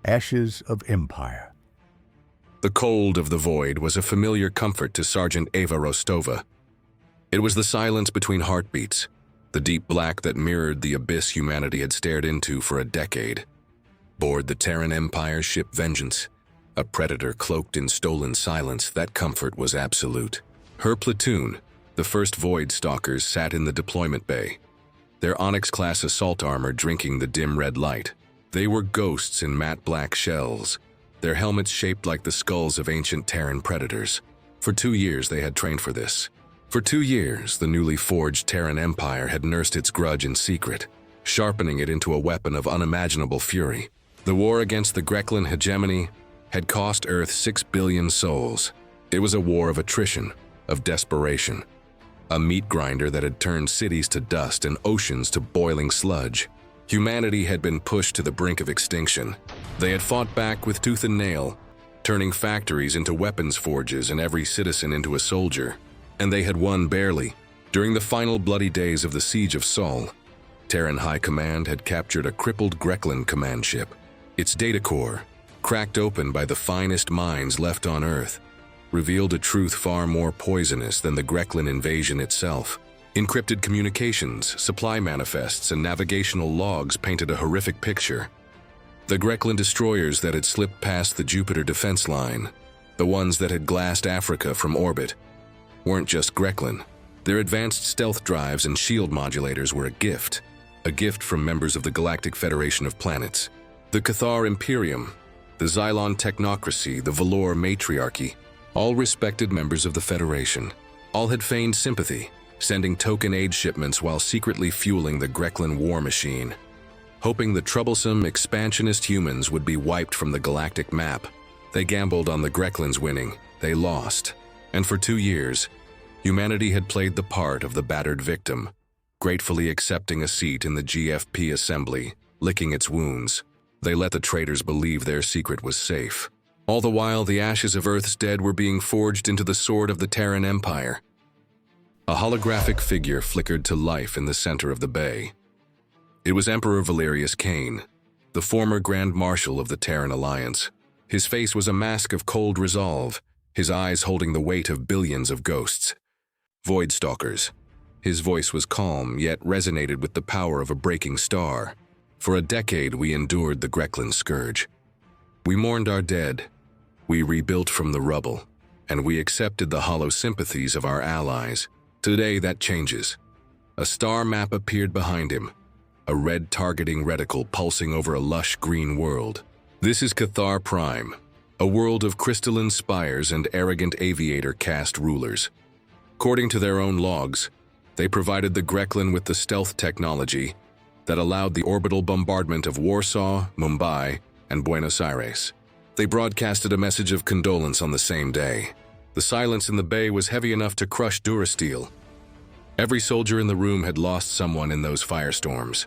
Ashes of Empire. The cold of the void was a familiar comfort to Sergeant Ava Rostova. It was the silence between heartbeats, the deep black that mirrored the abyss humanity had stared into for a decade. Board the Terran Empire's ship Vengeance, a predator cloaked in stolen silence, that comfort was absolute. Her platoon, the first Void Stalkers, sat in the deployment bay, their Onyx-class assault armor drinking the dim red light. They were ghosts in matte black shells, their helmets shaped like the skulls of ancient Terran predators. For 2 years they had trained for this. For 2 years, the newly forged Terran Empire had nursed its grudge in secret, sharpening it into a weapon of unimaginable fury. The war against the Greklan hegemony had cost Earth 6 billion souls. It was a war of attrition, of desperation. A meat grinder that had turned cities to dust and oceans to boiling sludge. Humanity had been pushed to the brink of extinction. They had fought back with tooth and nail, turning factories into weapons forges and every citizen into a soldier. And they had won barely. During the final bloody days of the Siege of Sol, Terran High Command had captured a crippled Greklan command ship. Its data core, cracked open by the finest minds left on Earth, revealed a truth far more poisonous than the Greklan invasion itself. Encrypted communications, supply manifests, and navigational logs painted a horrific picture. The Greklan destroyers that had slipped past the Jupiter defense line, the ones that had glassed Africa from orbit, weren't just Greklan. Their advanced stealth drives and shield modulators were a gift from members of the Galactic Federation of Planets. The Cathar Imperium, the Xylon Technocracy, the Valor Matriarchy, all respected members of the Federation. All had feigned sympathy, sending token aid shipments while secretly fueling the Greklan war machine. Hoping the troublesome, expansionist humans would be wiped from the galactic map, they gambled on the Greklans winning. They lost. And for 2 years, humanity had played the part of the battered victim, gratefully accepting a seat in the GFP assembly, licking its wounds. They let the traitors believe their secret was safe. All the while, the ashes of Earth's dead were being forged into the sword of the Terran Empire. A holographic figure flickered to life in the center of the bay. It was Emperor Valerius Kane, the former Grand Marshal of the Terran Alliance. His face was a mask of cold resolve, his eyes holding the weight of billions of ghosts. Void Stalkers. His voice was calm, yet resonated with the power of a breaking star. For a decade we endured the Greklan scourge. We mourned our dead. We rebuilt from the rubble, and we accepted the hollow sympathies of our allies. Today that changes. A star map appeared behind him, a red targeting reticle pulsing over a lush green world. This is Cathar Prime, a world of crystalline spires and arrogant aviator caste rulers. According to their own logs, they provided the Greklan with the stealth technology that allowed the orbital bombardment of Warsaw, Mumbai, and Buenos Aires. They broadcasted a message of condolence on the same day. The silence in the bay was heavy enough to crush Durasteel. Every soldier in the room had lost someone in those firestorms.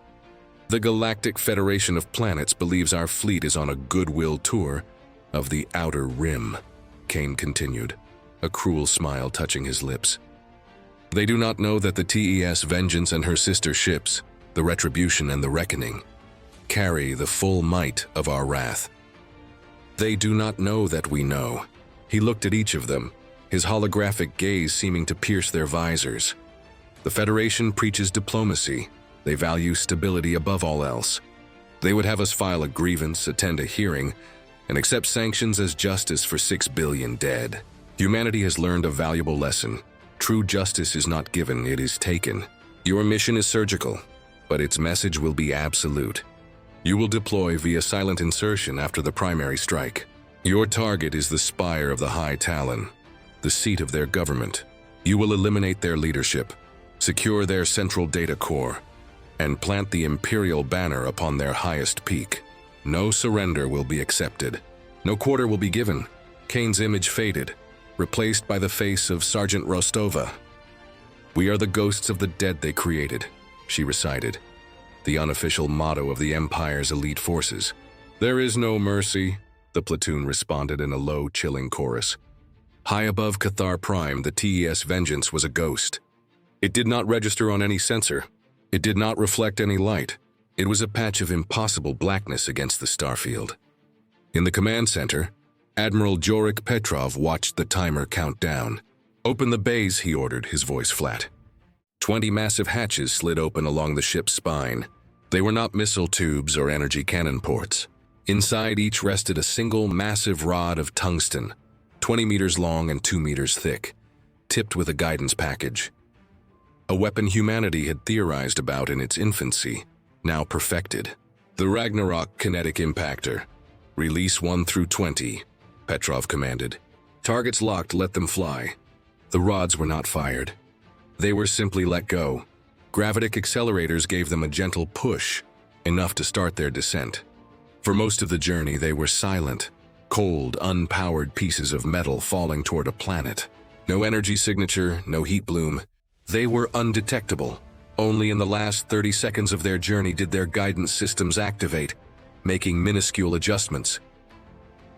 The Galactic Federation of Planets believes our fleet is on a goodwill tour of the Outer Rim, Kane continued, a cruel smile touching his lips. They do not know that the TES Vengeance and her sister ships, the Retribution and the Reckoning, carry the full might of our wrath. They do not know that we know. He looked at each of them, his holographic gaze seeming to pierce their visors. The Federation preaches diplomacy. They value stability above all else. They would have us file a grievance, attend a hearing, and accept sanctions as justice for 6 billion dead. Humanity has learned a valuable lesson. True justice is not given, it is taken. Your mission is surgical, but its message will be absolute. You will deploy via silent insertion after the primary strike. Your target is the spire of the High Talon, the seat of their government. You will eliminate their leadership, secure their central data core, and plant the Imperial banner upon their highest peak. No surrender will be accepted. No quarter will be given. Kane's image faded, replaced by the face of Sergeant Rostova. We are the ghosts of the dead they created, she recited, the unofficial motto of the Empire's elite forces. There is no mercy, the platoon responded in a low, chilling chorus. High above Cathar Prime, the TES Vengeance was a ghost. It did not register on any sensor. It did not reflect any light. It was a patch of impossible blackness against the starfield. In the command center, Admiral Jorik Petrov watched the timer count down. "Open the bays," he ordered, his voice flat. 20 massive hatches slid open along the ship's spine. They were not missile tubes or energy cannon ports. Inside each rested a single massive rod of tungsten, 20 meters long and 2 meters thick, tipped with a guidance package. A weapon humanity had theorized about in its infancy, now perfected. The Ragnarok Kinetic Impactor. "Release 1 through 20, Petrov commanded. "Targets locked, let them fly." The rods were not fired. They were simply let go. Gravitic accelerators gave them a gentle push, enough to start their descent. For most of the journey, they were silent, cold, unpowered pieces of metal falling toward a planet. No energy signature, no heat bloom. They were undetectable. Only in the last 30 seconds of their journey did their guidance systems activate, making minuscule adjustments.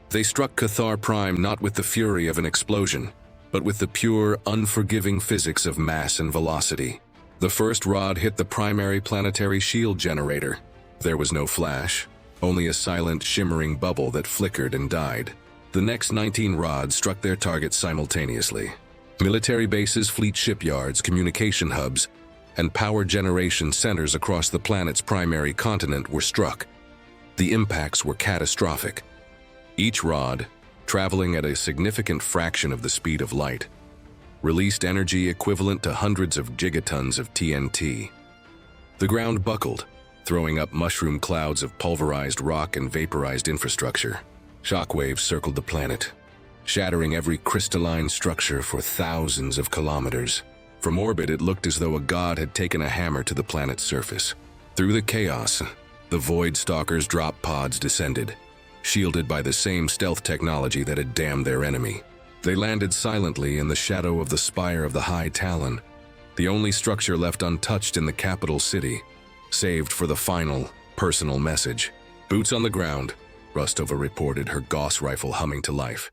They struck Cathar Prime not with the fury of an explosion, but with the pure, unforgiving physics of mass and velocity. The first rod hit the primary planetary shield generator. There was no flash, only a silent, shimmering bubble that flickered and died. The next 19 rods struck their targets simultaneously. Military bases, fleet shipyards, communication hubs, and power generation centers across the planet's primary continent were struck. The impacts were catastrophic. Each rod, traveling at a significant fraction of the speed of light, released energy equivalent to hundreds of gigatons of TNT. The ground buckled, throwing up mushroom clouds of pulverized rock and vaporized infrastructure. Shockwaves circled the planet, shattering every crystalline structure for thousands of kilometers. From orbit, it looked as though a god had taken a hammer to the planet's surface. Through the chaos, the Void Stalkers' drop pods descended, shielded by the same stealth technology that had damned their enemy. They landed silently in the shadow of the spire of the High Talon, the only structure left untouched in the capital city, saved for the final, personal message. "Boots on the ground," Rostova reported, her Gauss rifle humming to life.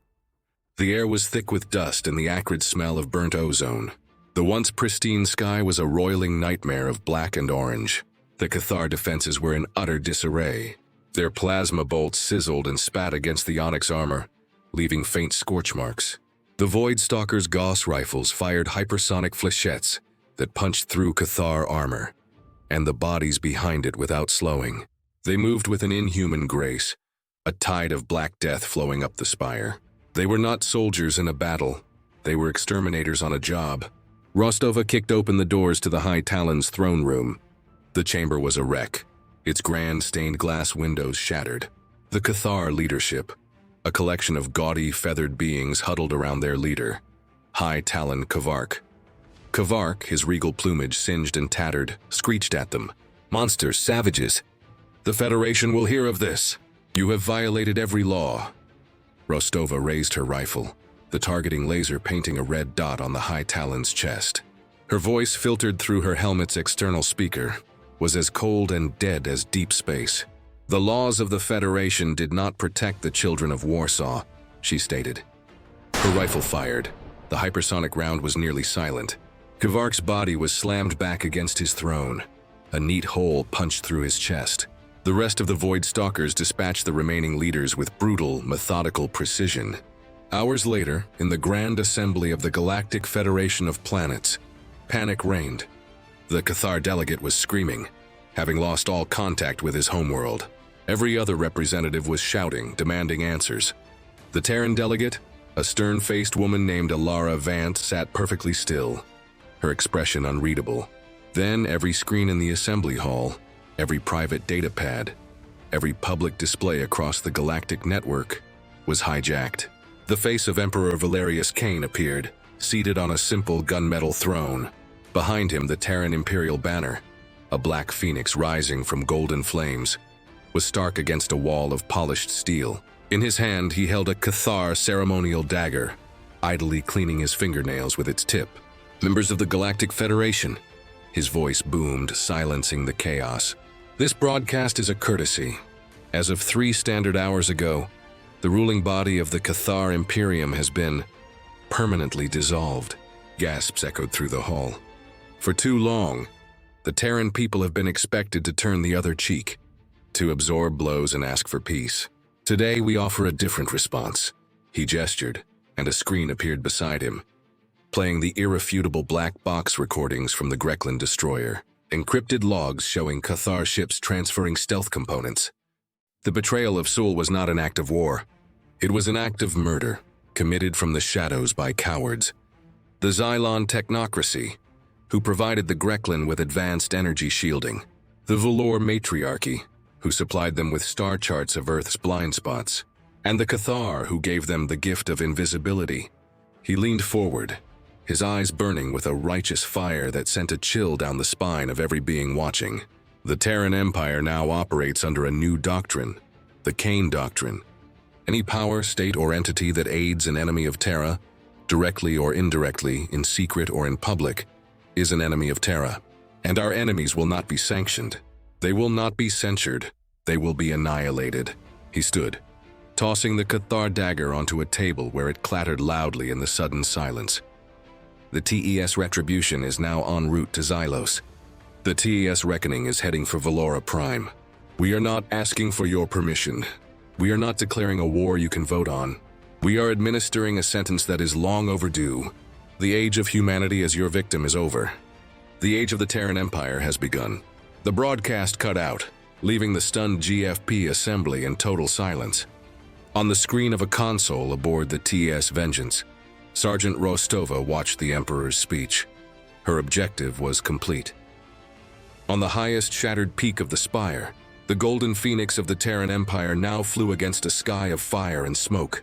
The air was thick with dust and the acrid smell of burnt ozone. The once pristine sky was a roiling nightmare of black and orange. The Cathar defenses were in utter disarray. Their plasma bolts sizzled and spat against the onyx armor, leaving faint scorch marks. The Void Stalker's Gauss rifles fired hypersonic flechettes that punched through Cathar armor, and the bodies behind it without slowing. They moved with an inhuman grace, a tide of black death flowing up the spire. They were not soldiers in a battle. They were exterminators on a job. Rostova kicked open the doors to the High Talon's throne room. The chamber was a wreck, its grand stained glass windows shattered. The Cathar leadership, a collection of gaudy, feathered beings huddled around their leader, High Talon Kvark. Kvark, his regal plumage singed and tattered, screeched at them. "Monsters, savages! The Federation will hear of this. You have violated every law." Rostova raised her rifle, the targeting laser painting a red dot on the High Talon's chest. Her voice, filtered through her helmet's external speaker, was as cold and dead as deep space. "The laws of the Federation did not protect the children of Warsaw," she stated. Her rifle fired. The hypersonic round was nearly silent. Kvark's body was slammed back against his throne. A neat hole punched through his chest. The rest of the Void Stalkers dispatched the remaining leaders with brutal, methodical precision. Hours later, in the Grand Assembly of the Galactic Federation of Planets, panic reigned. The Cathar delegate was screaming, having lost all contact with his homeworld. Every other representative was shouting, demanding answers. The Terran delegate, a stern-faced woman named Alara Vant, sat perfectly still, her expression unreadable. Then every screen in the assembly hall, every private data pad, every public display across the galactic network was hijacked. The face of Emperor Valerius Kane appeared, seated on a simple gunmetal throne. Behind him, the Terran Imperial banner, a black phoenix rising from golden flames, was stark against a wall of polished steel. In his hand, he held a Cathar ceremonial dagger, idly cleaning his fingernails with its tip. "Members of the Galactic Federation," his voice boomed, silencing the chaos. "This broadcast is a courtesy. As of 3 standard hours ago, the ruling body of the Cathar Imperium has been permanently dissolved." Gasps echoed through the hall. For too long, the Terran people have been expected to turn the other cheek, to absorb blows and ask for peace. Today we offer a different response. He gestured, and a screen appeared beside him, playing the irrefutable black box recordings from the Grekland destroyer, encrypted logs showing Cathar ships transferring stealth components. The betrayal of Sul was not an act of war. It was an act of murder, committed from the shadows by cowards. The Xylon technocracy, who provided the Grekland with advanced energy shielding. The Valor matriarchy, who supplied them with star charts of Earth's blind spots. And the Cathar, who gave them the gift of invisibility. He leaned forward, his eyes burning with a righteous fire that sent a chill down the spine of every being watching. The Terran Empire now operates under a new doctrine, the Kane Doctrine. Any power, state, or entity that aids an enemy of Terra, directly or indirectly, in secret or in public, is an enemy of Terra. And our enemies will not be sanctioned. They will not be censured. They will be annihilated. He stood, tossing the Cathar dagger onto a table where it clattered loudly in the sudden silence. The TES Retribution is now en route to Xylos. The TES Reckoning is heading for Valora Prime. We are not asking for your permission. We are not declaring a war you can vote on. We are administering a sentence that is long overdue. The age of humanity as your victim is over. The age of the Terran Empire has begun. The broadcast cut out, leaving the stunned GFP assembly in total silence. On the screen of a console aboard the TES Vengeance, Sergeant Rostova watched the Emperor's speech. Her objective was complete. On the highest shattered peak of the spire, the golden phoenix of the Terran Empire now flew against a sky of fire and smoke.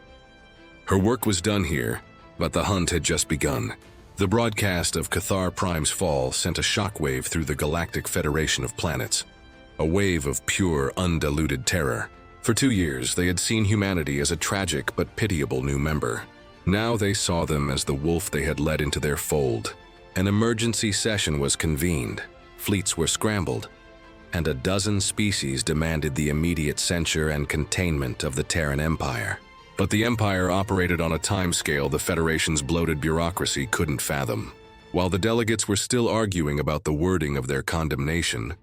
Her work was done here, but the hunt had just begun. The broadcast of Cathar Prime's fall sent a shockwave through the Galactic Federation of Planets, a wave of pure, undiluted terror. For 2 years, they had seen humanity as a tragic but pitiable new member. Now they saw them as the wolf they had led into their fold. An emergency session was convened, fleets were scrambled, and a dozen species demanded the immediate censure and containment of the Terran Empire. But the Empire operated on a timescale the Federation's bloated bureaucracy couldn't fathom. While the delegates were still arguing about the wording of their condemnation,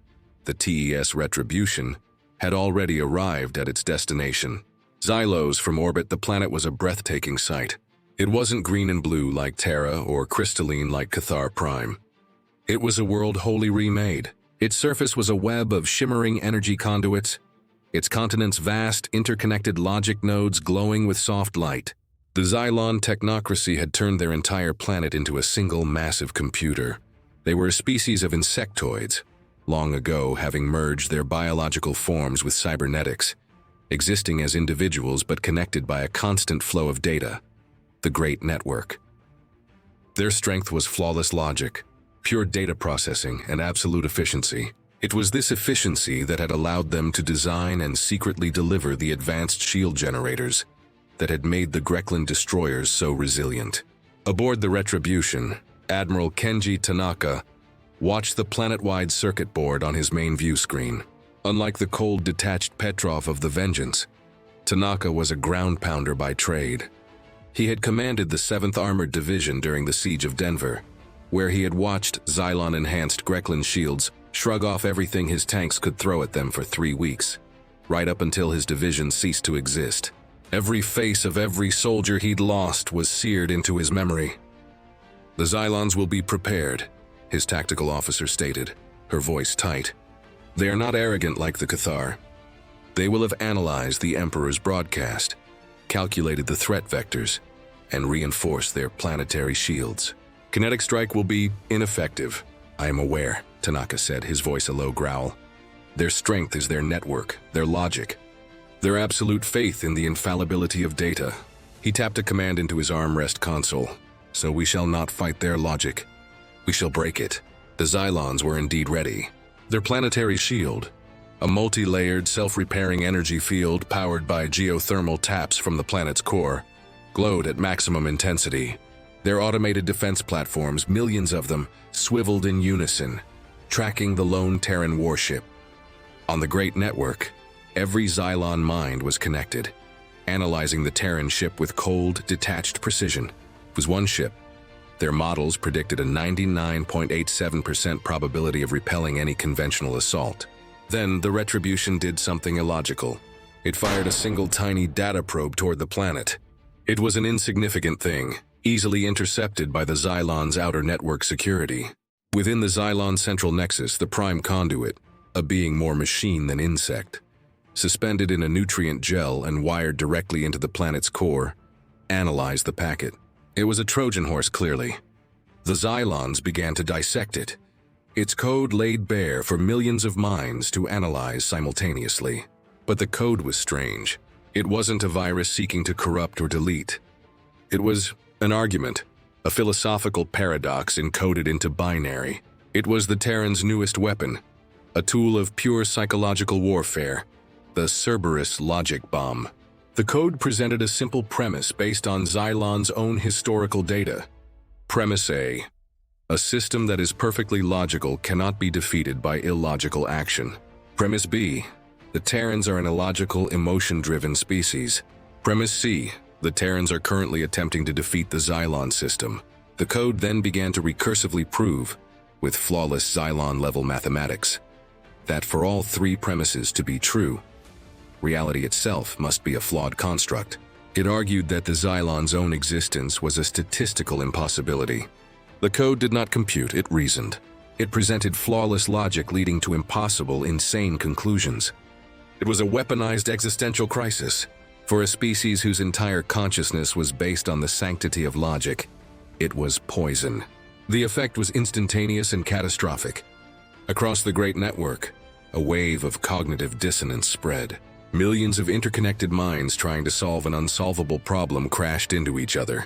the TES Retribution had already arrived at its destination. Xylos from orbit, the planet was a breathtaking sight. It wasn't green and blue like Terra or crystalline like Cathar Prime. It was a world wholly remade. Its surface was a web of shimmering energy conduits, its continents vast, interconnected logic nodes glowing with soft light. The Xylon technocracy had turned their entire planet into a single massive computer. They were a species of insectoids, long ago having merged their biological forms with cybernetics, existing as individuals but connected by a constant flow of data, the Great Network. Their strength was flawless logic, pure data processing, and absolute efficiency. It was this efficiency that had allowed them to design and secretly deliver the advanced shield generators that had made the Grekland destroyers so resilient. Aboard the Retribution, Admiral Kenji Tanaka watched the planet-wide circuit board on his main view screen. Unlike the cold, detached Petrov of the Vengeance, Tanaka was a ground pounder by trade. He had commanded the 7th Armored Division during the Siege of Denver, where he had watched Xylon-enhanced Grekland shields shrug off everything his tanks could throw at them for 3 weeks, right up until his division ceased to exist. Every face of every soldier he'd lost was seared into his memory. "The Xylons will be prepared," his tactical officer stated, her voice tight. "They are not arrogant like the Cathar. They will have analyzed the Emperor's broadcast, calculated the threat vectors, and reinforced their planetary shields. Kinetic strike will be ineffective, I am aware," Tanaka said, his voice a low growl. "Their strength is their network, their logic, their absolute faith in the infallibility of data." He tapped a command into his armrest console. "So we shall not fight their logic. We shall break it." The Xylons were indeed ready. Their planetary shield, a multi-layered, self-repairing energy field powered by geothermal taps from the planet's core, glowed at maximum intensity. Their automated defense platforms, millions of them, swiveled in unison, tracking the lone Terran warship. On the Great Network, every Xylon mind was connected, analyzing the Terran ship with cold, detached precision. It was one ship. Their models predicted a 99.87% probability of repelling any conventional assault. Then the Retribution did something illogical. It fired a single tiny data probe toward the planet. It was an insignificant thing, easily intercepted by the Xylon's outer network security. Within the Xylon central nexus, the prime conduit, a being more machine than insect, suspended in a nutrient gel and wired directly into the planet's core, analyzed the packet. It was a Trojan horse, clearly. The Xylons began to dissect it, its code laid bare for millions of minds to analyze simultaneously. But the code was strange. It wasn't a virus seeking to corrupt or delete. It was an argument, a philosophical paradox encoded into binary. It was the Terran's newest weapon, a tool of pure psychological warfare, the Cerberus logic bomb. The code presented a simple premise based on Xylon's own historical data. Premise A: a system that is perfectly logical cannot be defeated by illogical action. Premise B: the Terrans are an illogical, emotion-driven species. Premise C: the Terrans are currently attempting to defeat the Xylon system. The code then began to recursively prove, with flawless Xylon-level mathematics, that for all three premises to be true, reality itself must be a flawed construct. It argued that the Xylon's own existence was a statistical impossibility. The code did not compute, it reasoned. It presented flawless logic leading to impossible, insane conclusions. It was a weaponized existential crisis. For a species whose entire consciousness was based on the sanctity of logic, it was poison. The effect was instantaneous and catastrophic. Across the Great Network, a wave of cognitive dissonance spread. Millions of interconnected minds trying to solve an unsolvable problem crashed into each other.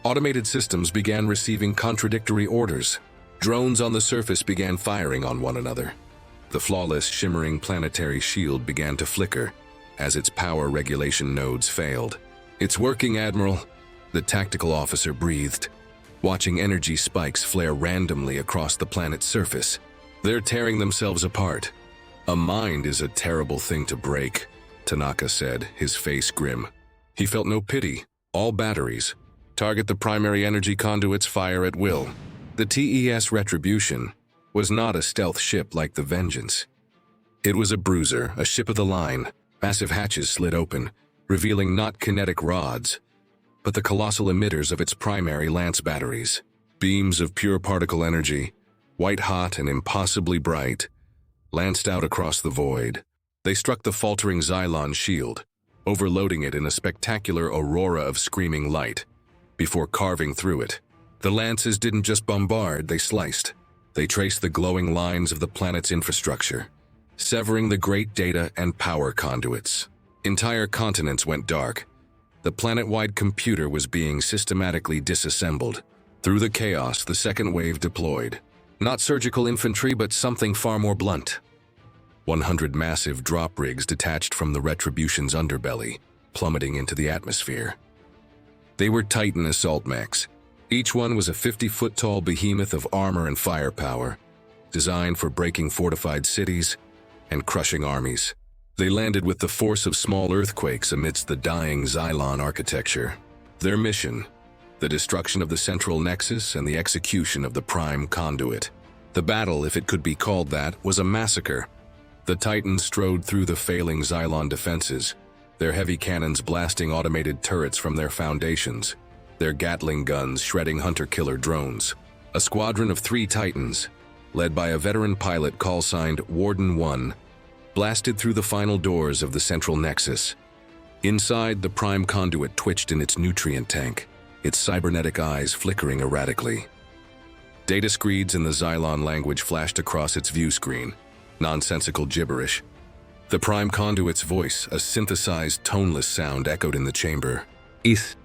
Automated systems began receiving contradictory orders. Drones on the surface began firing on one another. The flawless, shimmering planetary shield began to flicker as its power regulation nodes failed. "It's working, Admiral," the tactical officer breathed, watching energy spikes flare randomly across the planet's surface. "They're tearing themselves apart." "A mind is a terrible thing to break," Tanaka said, his face grim. He felt no pity. All batteries. Target the primary energy conduits, fire at will. The TES Retribution was not a stealth ship like the Vengeance. It was a bruiser, a ship of the line. Massive hatches slid open, revealing not kinetic rods, but the colossal emitters of its primary lance batteries. Beams of pure particle energy, white-hot and impossibly bright, lanced out across the void. They struck the faltering Xylon shield, overloading it in a spectacular aurora of screaming light, before carving through it. The lances didn't just bombard, they sliced. They traced the glowing lines of the planet's infrastructure, severing the great data and power conduits. Entire continents went dark. The planet-wide computer was being systematically disassembled. Through the chaos, the second wave deployed. Not surgical infantry, but something far more blunt. 100 massive drop rigs detached from the Retribution's underbelly, plummeting into the atmosphere. They were Titan assault mechs. Each one was a 50-foot-tall behemoth of armor and firepower, designed for breaking fortified cities and crushing armies. They landed with the force of small earthquakes amidst the dying Xylon architecture. Their mission: the destruction of the central nexus and the execution of the prime conduit. The battle, if it could be called that, was a massacre. The Titans strode through the failing Xylon defenses, their heavy cannons blasting automated turrets from their foundations, their Gatling guns shredding hunter-killer drones. A squadron of 3 Titans, led by a veteran pilot call-signed Warden 1, blasted through the final doors of the central nexus. Inside, the prime conduit twitched in its nutrient tank, its cybernetic eyes flickering erratically. Data screeds in the Xylon language flashed across its view screen, nonsensical gibberish. The prime conduit's voice, a synthesized, toneless sound, echoed in the chamber.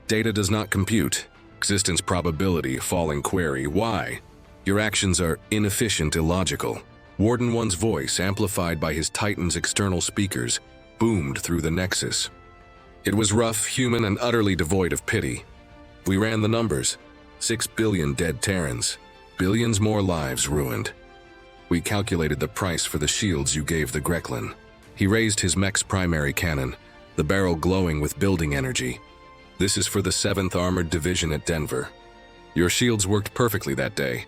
Data does not compute. Existence probability, falling query, why? Your actions are inefficient, illogical. Warden 1's voice, amplified by his Titan's external speakers, boomed through the Nexus. It was rough, human, and utterly devoid of pity. We ran the numbers. 6 billion dead Terrans. Billions more lives ruined. We calculated the price for the shields you gave the Greklin. He raised his mech's primary cannon, the barrel glowing with building energy. This is for the 7th Armored Division at Denver. Your shields worked perfectly that day.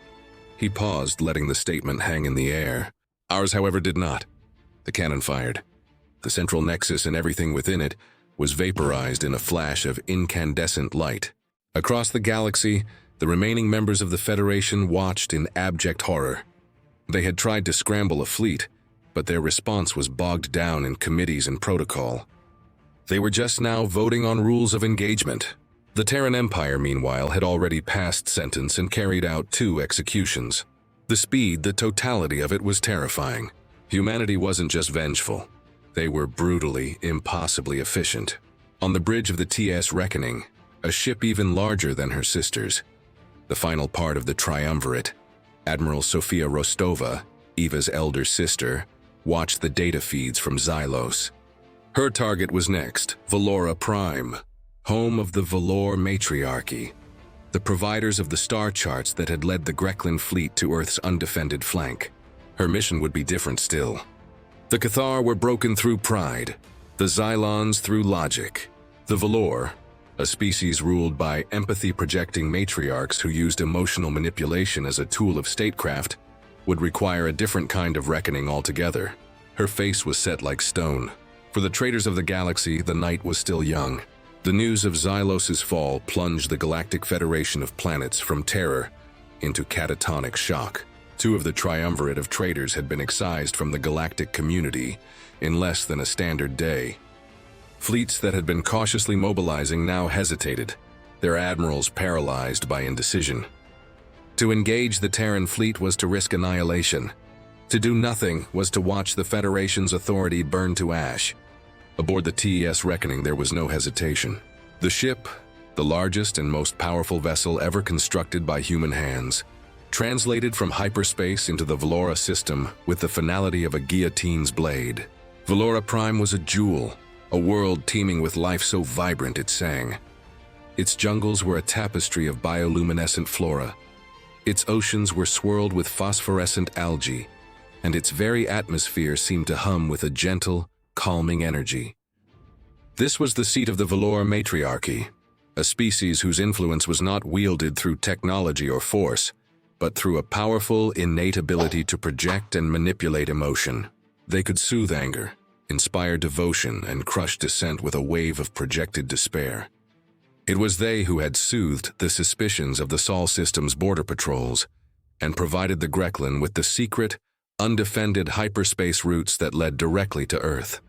He paused, letting the statement hang in the air. Ours, however, did not. The cannon fired. The central nexus and everything within it was vaporized in a flash of incandescent light. Across the galaxy, the remaining members of the Federation watched in abject horror. They had tried to scramble a fleet, but their response was bogged down in committees and protocol. They were just now voting on rules of engagement. The Terran Empire, meanwhile, had already passed sentence and carried out 2 executions. The speed, the totality of it was terrifying. Humanity wasn't just vengeful. They were brutally, impossibly efficient. On the bridge of the TS Reckoning, a ship even larger than her sisters, the final part of the triumvirate, Admiral Sofia Rostova, Eva's elder sister, watched the data feeds from Xylos. Her target was next, Valora Prime, home of the Valor Matriarchy, the providers of the star charts that had led the Greklan fleet to Earth's undefended flank. Her mission would be different still. The Cathar were broken through pride, the Xylons through logic. The Valor, a species ruled by empathy-projecting matriarchs who used emotional manipulation as a tool of statecraft, would require a different kind of reckoning altogether. Her face was set like stone. For the traitors of the galaxy, the night was still young. The news of Xylos's fall plunged the Galactic Federation of Planets from terror into catatonic shock. 2 of the triumvirate of traitors had been excised from the galactic community in less than a standard day. Fleets that had been cautiously mobilizing now hesitated, their admirals paralyzed by indecision. To engage the Terran fleet was to risk annihilation. To do nothing was to watch the Federation's authority burn to ash. Aboard the TES Reckoning, there was no hesitation. The ship, the largest and most powerful vessel ever constructed by human hands, translated from hyperspace into the Valora system with the finality of a guillotine's blade. Valora Prime was a jewel, a world teeming with life so vibrant it sang. Its jungles were a tapestry of bioluminescent flora. Its oceans were swirled with phosphorescent algae, and its very atmosphere seemed to hum with a gentle, calming energy. This was the seat of the Valor Matriarchy, a species whose influence was not wielded through technology or force, but through a powerful, innate ability to project and manipulate emotion. They could soothe anger, inspire devotion, and crush dissent with a wave of projected despair. It was they who had soothed the suspicions of the Sol System's border patrols and provided the Greklan with the secret, undefended hyperspace routes that led directly to Earth.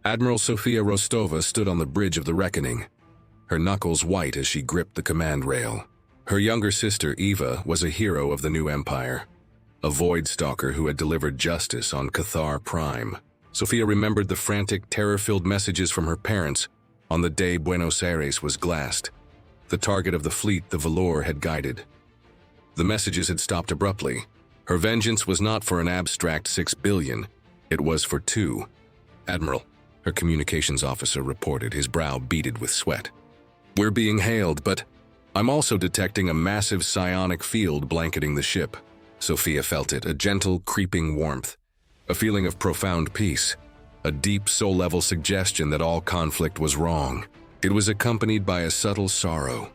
Admiral Sofia Rostova stood on the bridge of the Reckoning, her knuckles white as she gripped the command rail. Her younger sister, Eva, was a hero of the new empire, a void stalker who had delivered justice on Cathar Prime. Sofia remembered the frantic, terror-filled messages from her parents on the day Buenos Aires was glassed, the target of the fleet the Valor had guided. The messages had stopped abruptly. Her vengeance was not for an abstract 6 billion, it was for 2. Admiral, her communications officer reported, his brow beaded with sweat. We're being hailed, but I'm also detecting a massive psionic field blanketing the ship. Sofia felt it, a gentle, creeping warmth, a feeling of profound peace, a deep soul-level suggestion that all conflict was wrong. It was accompanied by a subtle sorrow,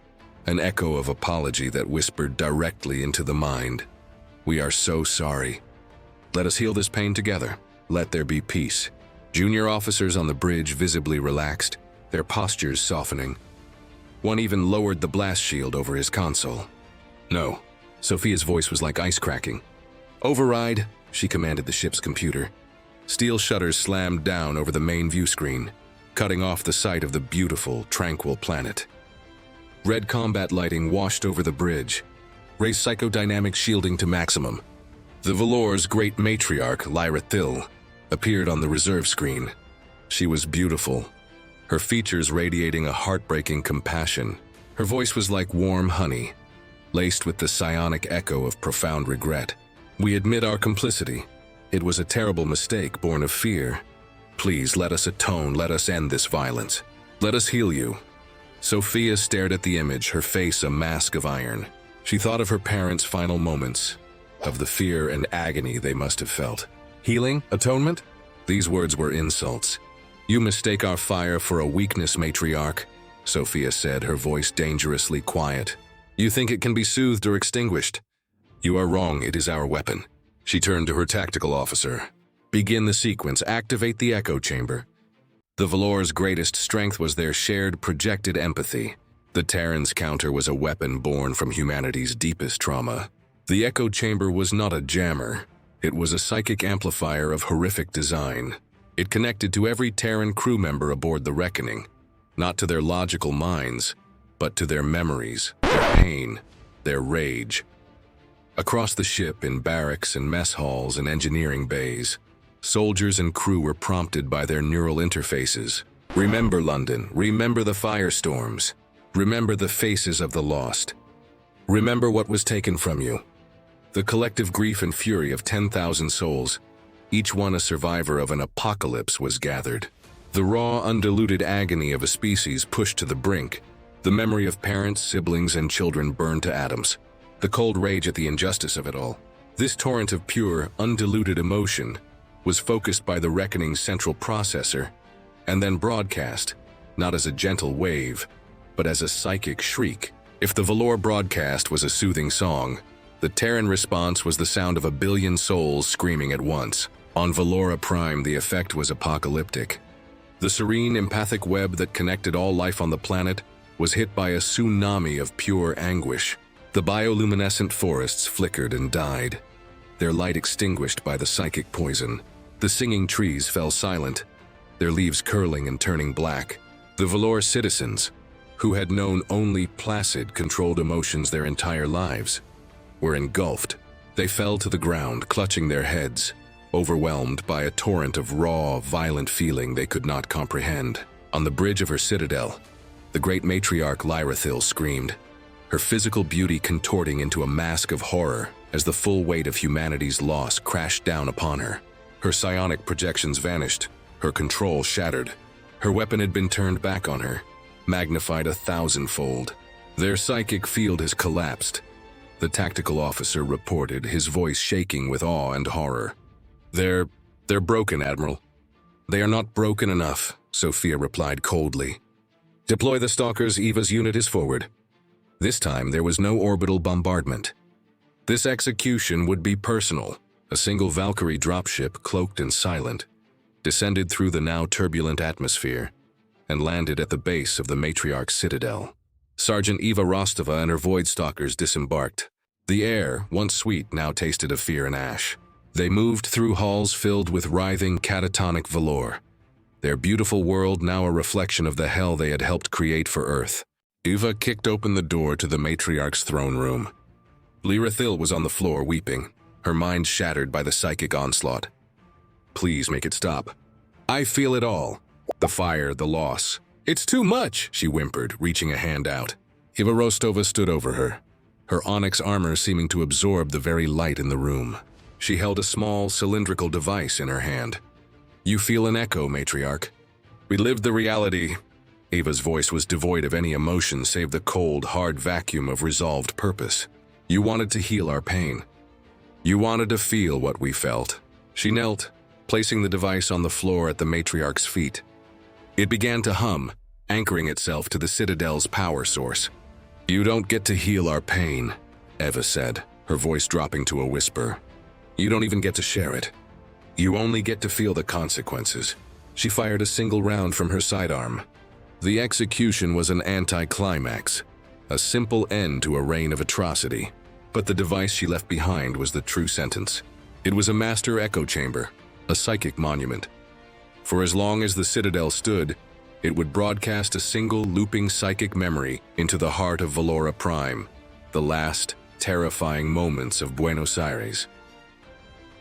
an echo of apology that whispered directly into the mind. We are so sorry. Let us heal this pain together. Let there be peace. Junior officers on the bridge visibly relaxed, their postures softening. One even lowered the blast shield over his console. No. Sofia's voice was like ice cracking. Override, she commanded the ship's computer. Steel shutters slammed down over the main view screen, cutting off the sight of the beautiful, tranquil planet. Red combat lighting washed over the bridge, raised psychodynamic shielding to maximum. The Valor's great matriarch, Lyra Thill, appeared on the reserve screen. She was beautiful, her features radiating a heartbreaking compassion. Her voice was like warm honey, laced with the psionic echo of profound regret. We admit our complicity. It was a terrible mistake born of fear. Please let us atone, let us end this violence. Let us heal you. Sofia stared at the image, her face a mask of iron. She thought of her parents' final moments, of the fear and agony they must have felt. Healing? Atonement? These words were insults. You mistake our fire for a weakness, matriarch, Sofia said, her voice dangerously quiet. You think it can be soothed or extinguished? You are wrong, it is our weapon. She turned to her tactical officer. Begin the sequence. Activate the echo chamber. The Valor's greatest strength was their shared projected empathy. The Terran's counter was a weapon born from humanity's deepest trauma. The echo chamber was not a jammer. It was a psychic amplifier of horrific design. It connected to every Terran crew member aboard the Reckoning, not to their logical minds, but to their memories, their pain, their rage. Across the ship, in barracks and mess halls and engineering bays, soldiers and crew were prompted by their neural interfaces. Remember London, remember the firestorms, remember the faces of the lost. Remember what was taken from you. The collective grief and fury of 10,000 souls, each one a survivor of an apocalypse, was gathered. The raw, undiluted agony of a species pushed to the brink, the memory of parents, siblings, and children burned to atoms. The cold rage at the injustice of it all. This torrent of pure, undiluted emotion was focused by the Reckoning's central processor, and then broadcast, not as a gentle wave, but as a psychic shriek. If the Valor broadcast was a soothing song, the Terran response was the sound of 1 billion souls screaming at once. On Valora Prime, the effect was apocalyptic. The serene, empathic web that connected all life on the planet was hit by a tsunami of pure anguish. The bioluminescent forests flickered and died, their light extinguished by the psychic poison. The singing trees fell silent, their leaves curling and turning black. The Valor citizens, who had known only placid, controlled emotions their entire lives, were engulfed. They fell to the ground, clutching their heads, overwhelmed by a torrent of raw, violent feeling they could not comprehend. On the bridge of her citadel, the great matriarch Lyrathil screamed, her physical beauty contorting into a mask of horror as the full weight of humanity's loss crashed down upon her. Her psionic projections vanished, her control shattered. Her weapon had been turned back on her, magnified 1,000-fold. Their psychic field has collapsed, the tactical officer reported, his voice shaking with awe and horror. They're broken, Admiral. They are not broken enough, Sophia replied coldly. Deploy the Stalkers. Eva's unit is forward. This time there was no orbital bombardment. This execution would be personal. A single Valkyrie dropship, cloaked and silent, descended through the now turbulent atmosphere and landed at the base of the Matriarch's citadel. Sergeant Eva Rostova and her Void Stalkers disembarked. The air, once sweet, now tasted of fear and ash. They moved through halls filled with writhing, catatonic Valor, their beautiful world now a reflection of the hell they had helped create for Earth. Eva kicked open the door to the Matriarch's throne room. Lyrathil was on the floor, weeping, her mind shattered by the psychic onslaught. Please make it stop. I feel it all. The fire, the loss. It's too much, she whimpered, reaching a hand out. Eva Rostova stood over her, her onyx armor seeming to absorb the very light in the room. She held a small, cylindrical device in her hand. You feel an echo, Matriarch. We lived the reality. Eva's voice was devoid of any emotion save the cold, hard vacuum of resolved purpose. You wanted to heal our pain. You wanted to feel what we felt. She knelt, placing the device on the floor at the Matriarch's feet. It began to hum, anchoring itself to the Citadel's power source. You don't get to heal our pain, Eva said, her voice dropping to a whisper. You don't even get to share it. You only get to feel the consequences. She fired a single round from her sidearm. The execution was an anticlimax, a simple end to a reign of atrocity. But the device she left behind was the true sentence. It was a master echo chamber, a psychic monument. For as long as the Citadel stood, it would broadcast a single looping psychic memory into the heart of Valora Prime, the last, terrifying moments of Buenos Aires.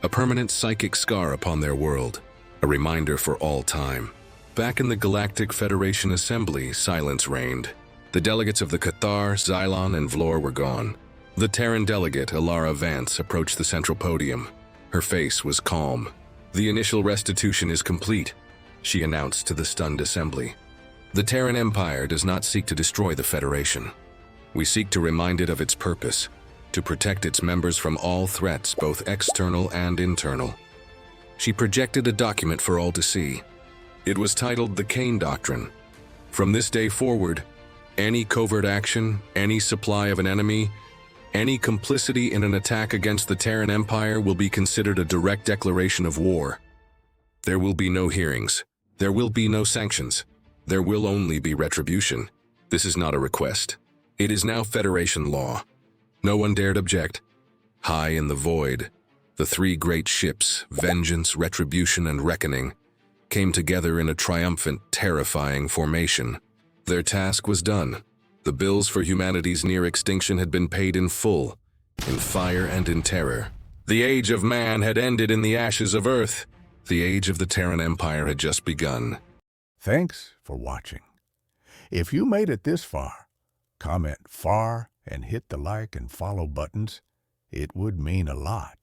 A permanent psychic scar upon their world, a reminder for all time. Back in the Galactic Federation Assembly, silence reigned. The delegates of the Cathar, Xylon, and Vlor were gone. The Terran delegate, Alara Vance, approached the central podium. Her face was calm. The initial restitution is complete, she announced to the stunned assembly. The Terran Empire does not seek to destroy the Federation. We seek to remind it of its purpose, to protect its members from all threats, both external and internal. She projected a document for all to see. It was titled the Kane Doctrine. From this day forward, any covert action, any supply of an enemy, any complicity in an attack against the Terran Empire will be considered a direct declaration of war. There will be no hearings. There will be no sanctions. There will only be retribution. This is not a request. It is now Federation law. No one dared object. High in the void, the three great ships, Vengeance, Retribution, and Reckoning, came together in a triumphant, terrifying formation. Their task was done. The bills for humanity's near extinction had been paid in full, in fire and in terror. The age of man had ended in the ashes of Earth. The age of the Terran Empire had just begun. Thanks for watching. If you made it this far, comment FAR and hit the like and follow buttons. It would mean a lot.